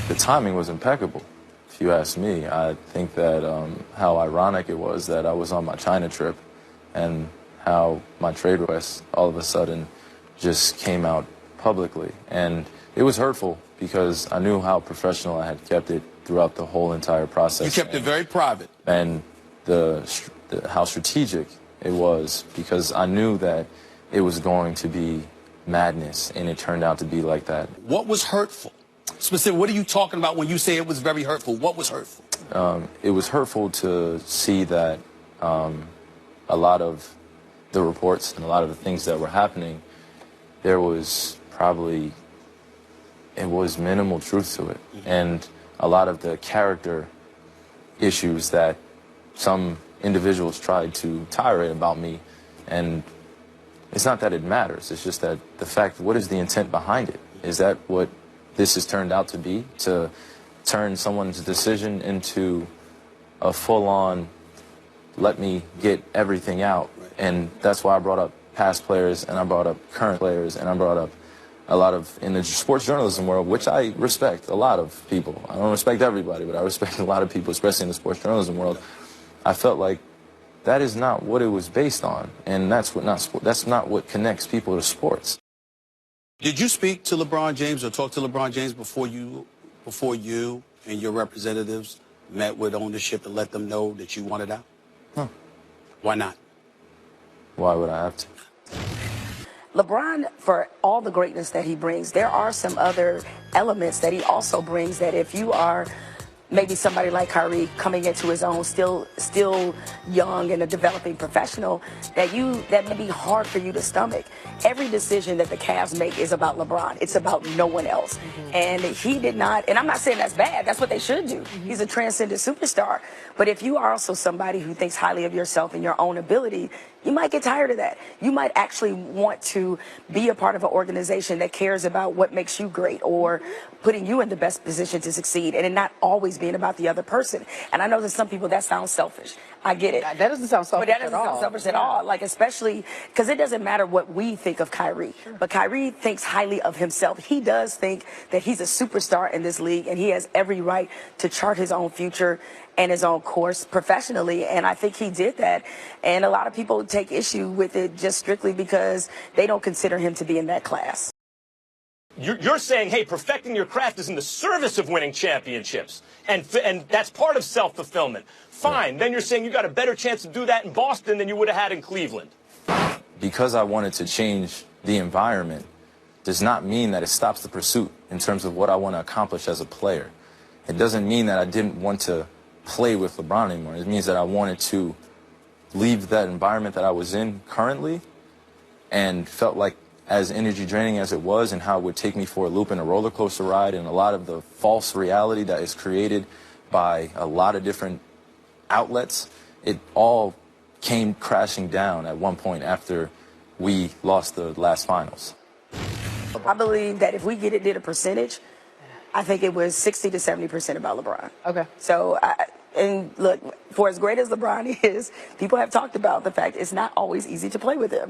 the timing was impeccable, if you ask me. I think that how ironic it was that I was on my China trip and how my trade request all of a sudden just came out publicly. And it was hurtful because I knew how professional I had kept it throughout the whole entire process. You kept it very private. And how strategic it was, because I knew that it was going to be madness, and it turned out to be like that. What was hurtful? Specifically, what are you talking about when you say it was very hurtful? What was hurtful? It was hurtful to see that a lot of the reports and a lot of the things that were happening, there was minimal truth to it. And a lot of the character issues that some individuals tried to tirade about me, and it's not that it matters, it's just that the fact, what is the intent behind it? Is that what this has turned out to be? To turn someone's decision into a full-on, let me get everything out. And that's why I brought up past players, and I brought up current players, and I brought up a lot of, in the sports journalism world, which I respect a lot of people. I don't respect everybody, but I respect a lot of people, especially in the sports journalism world. I felt like that is not what it was based on, and that's not what connects people to sports. Did you speak to LeBron James or talk to LeBron James before you and your representatives met with ownership and let them know that you wanted out? No. Why not? Why would I have to? LeBron, for all the greatness that he brings, there are some other elements that he also brings that if you are maybe somebody like Kyrie coming into his own, still young and a developing professional, that may be hard for you to stomach. Every decision that the Cavs make is about LeBron. It's about no one else. And he did not, and I'm not saying that's bad, that's what they should do. He's a transcendent superstar. But if you are also somebody who thinks highly of yourself and your own ability, you might get tired of that. You might actually want to be a part of an organization that cares about what makes you great or putting you in the best position to succeed, and it not always being about the other person. And I know that some people, that sounds selfish. I get it. That doesn't sound selfish at all. But that doesn't sound selfish at all. Like, especially because it doesn't matter what we think of Kyrie. Sure. But Kyrie thinks highly of himself. He does think that he's a superstar in this league, and he has every right to chart his own future and his own course professionally. And I think he did that. And a lot of people take issue with it just strictly because they don't consider him to be in that class. You're saying, hey, perfecting your craft is in the service of winning championships, and that's part of self-fulfillment. Fine. Yeah. Then you're saying you got a better chance to do that in Boston than you would have had in Cleveland. Because I wanted to change the environment does not mean that it stops the pursuit in terms of what I want to accomplish as a player. It doesn't mean that I didn't want to play with LeBron anymore. It means that I wanted to leave that environment that I was in currently, and felt like, as energy draining as it was and how it would take me for a loop in a roller coaster ride, and a lot of the false reality that is created by a lot of different outlets, it all came crashing down at one point after we lost the last finals. I believe that if we did a percentage, I think it was 60 to 70% about LeBron. Okay. So, and look, for as great as LeBron is, people have talked about the fact it's not always easy to play with him.